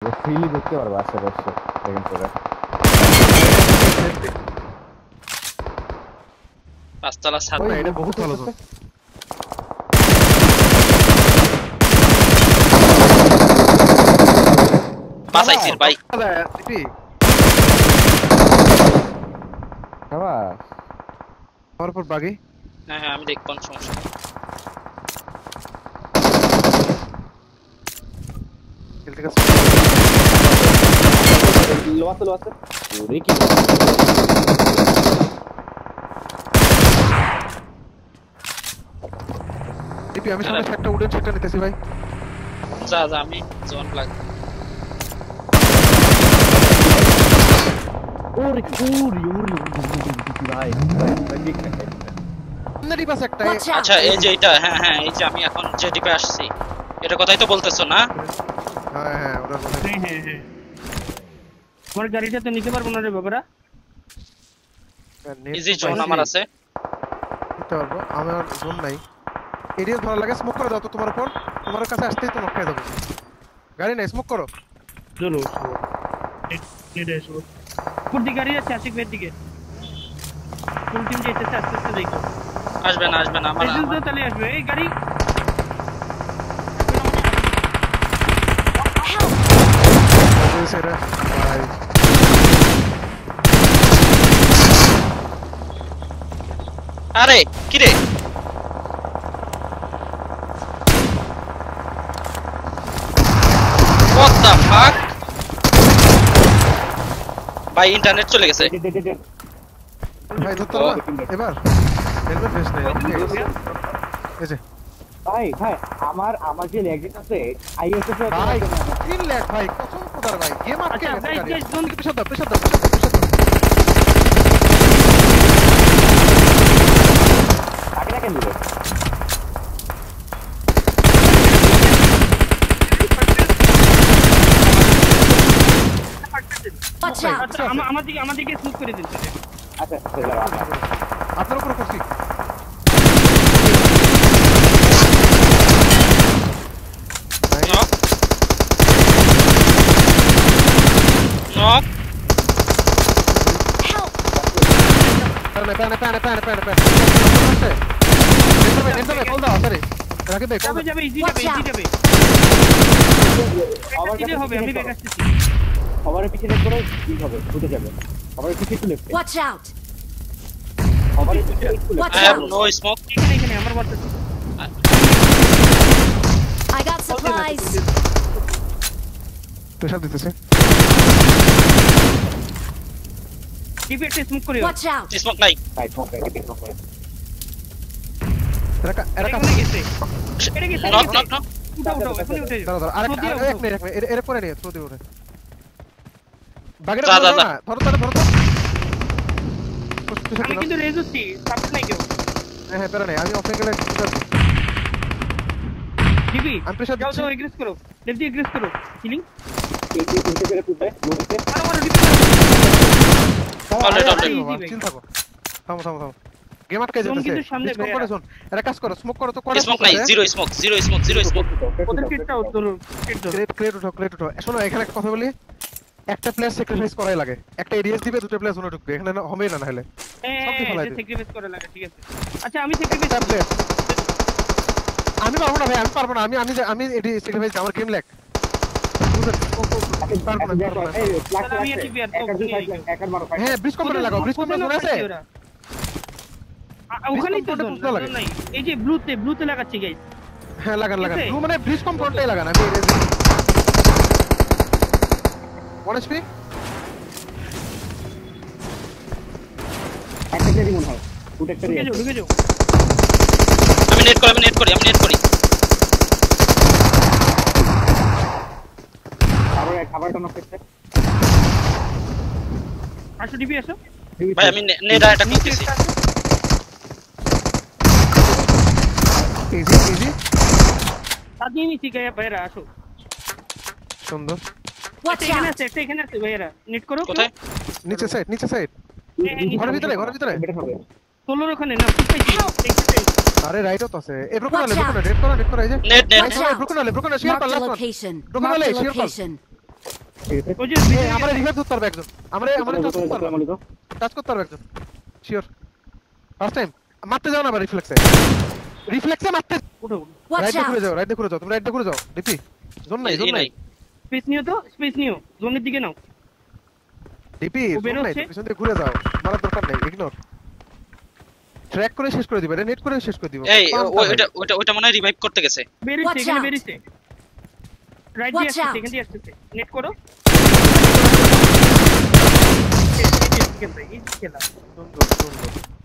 Freely দেখতে পারবো আশেপাশে এখান থেকে। পাঁচতলা ছাদ। ওই এটা বহুত ভালো তো। বাসাইছিস ভাই। খাবার আমার উপর বাগি। হ্যাঁ হ্যাঁ আমি দেখ কোন সমস্যা। খেলতে গেছে লোয়াতে ওরে কি টিপি আমি সামনে একটা উডেন সেটটা নিতেছি ভাই। যা যা আমি জোন প্লাগ। ওরে ভাই ঠিক না সামনে টিপাস একটা। আচ্ছা এই যে এটা, হ্যাঁ হ্যাঁ এই যে আমি এখন যে ডিপে আসছি, এটা কথাই তো বলতেছো না? হ্যাঁ হ্যাঁ ওরা বলে হ্যাঁ হ্যাঁ হ্যাঁ আমার গাড়িটা তো নিতে পারবো না রে বাবারা। ইজি জোন আমার আছে। নিতে পারবো, আমার জোন নাই। এরিয়া ধরা লাগে, স্মোক করে দাও তো তোমার উপর। তোমার কাছে আসতেই তো নক খেয়ে দেবো। গাড়ি নাই, স্মোক করো। চলো নেটে এসো। কোন দিকে গাড়ি আছে? আশিক ভাইয়ের দিকে। কোন টিম যাইতেছে আস্তে আস্তে দেখো। আসবে না আমার এই তো তাহলে আসবে এই গাড়ি। সেরা ভাই আরে কি রে what the fuck ভাই ইন্টারনেট চলে গেছে। ভাই ধরতে পারবা এবার? হেলমেট বেশ নেই। এই যে ভাই আমার যে ল্যাগিং আছে আইএসএস এর ভাই 3 লাখ ভাই কসম খোদার ভাই গেম আটকে আচ্ছা গেছে গাইস গাড়ি। জোন প্রেসার দাও প্রেসার দাও। আগে না কেন দিবে আচ্ছা আমার দিকে স্মুথ করে দিন। আচ্ছা আপনার উপর করছি। Knock knock pan net call দাও সরি রাখে দে কল যাবে ইজি যাবে। আমার কি কাছে হবে আমি ব্যাক আসতেছি। সবার পিছনে করে কি হবে ফুটে যাবে সবার পিছনে একটু লেফট Watch out! সবার পিছনে একটু Watch I have out! no smoke. এখানে আমার বলতেছি। I got supplies! প্রেসার দিতেছে। ডিপে একটা স্মোক করে। Watch out! Smoke নাই। সাইড ফোন করে পিক করে এরা এখানে গেছে। এটা গেছে। নক নক নক উঠাও এখনই উঠে যাও। ধরো আরেকটা এক মিনিট এর পরে নিয়ে থ্রো দিও রে। বাগেটা যা, যা, ধরো যা। না ধরো তো আমি কিন্তু রেজ হচ্ছি সাপোর্ট নাই কেউ। হ্যাঁ প্যারা নেই আমি অফ গেলে ডিপি আমি প্রেসার যাও দিচ্ছি। যাও এগ্রেস করো। লেফট দিয়ে এগ্রেস করো। কিলিং এই উঠে করে তুলতে লোতে আর ডিপি অলরেডি চিল থাকো। থামো গেম আটকে জোন যেতেছে। কিন্তু সামনে স্মোক করে জোন। এরা কাজ করো স্মোক করো তো করে স্মোক নাই, জিরো স্মোক ওদের কিটটাও ধরো। কিট ধরো। ক্রেট উঠো। শোনো এখানে একটা কথা বলি, একটা প্লেয়ার স্যাক্রিফাইস করাই লাগে। একটা এডিএস দিবে, দুটো প্লেয়ার জোনে ঢুকবে। এখানে হবে না হলে সব দিয়ে ফেলাই দিবে। স্যাক্রিফাইস করে লাগে ঠিক আছে। আচ্ছা আমি স্যাক্রিফাইস প্লেয়ার আমি পারবো না ভাই, আমি এডি স্যাক্রিফাইস আমার গেম ল্যাগ। হ্যাঁ ব্রিজ কম্পাউন্ডে লাগাও, ব্রিজ কম্পাউন্ডে জোন আছে। ওখানেই তো জোন নাই। এই যে ব্লুতে লাগাচ্ছি গাইস। হ্যাঁ লাগান ব্লু মানে ব্রিজ কম্পাউন্ডটাই লাগান। আমি ওয়ান এসপি একটা কেডি মনে হয় ফুট একটা ঢুকে যাও। আমি নেট করি খাবারটা নক করতে আসো ডিপি আসো। ভাই আমি নেট আরেকটা করতেছি। ইজি সাজিয়ে নিছি গায়ে ভাইরা আসো। সুন্দর। Watch এখানে out! আছে ভাইরা নেট করো। কোথায়? নিচে সাইড ঘরের ভিতরে বেটার হবে সোলোর ওখানে না ফুটপাইছি। আরে রাইটও তো আছে। এ ব্রোকন নেট করা এই যে net Watch out! Broken share Mark per the last location. Look Mark at the the location. ঠিক আছে ওই যে এই ভিতরে আমরা রিভাইভ করতে পারবে একজন আমরা টাচ করতে পারবে আসসালামু আলাইকুম টাচ করতে পারবে একজন শিওর ফার্স্ট টাইম মারতে যাও না আবার রিফ্লেক্সে মারতে উঠো Watch রাইট out! ঘুরে যাও তুমি রাইট ঘুরে যাও ডিপি জোন নাই স্পেস নিও তো স্পেস নিও জোনের দিকে নাও ডিপি ও জোন নাই বেরোচ্ছে? পিছন দিয়ে ঘুরে যাও মারার দরকার নাই ইগনোর ট্র্যাক করে শেষ করে দিবে নেট করে শেষ করে দিব এই ওটা মনে হয় রিভাইভ করতে গেছে বেরিয়েছে Watch এখানে out! বেরিয়েছে রাইট দিয়ে Watch আসছে out! এখান দিয়ে আসছে নেট করো এই খেলা সুন্দর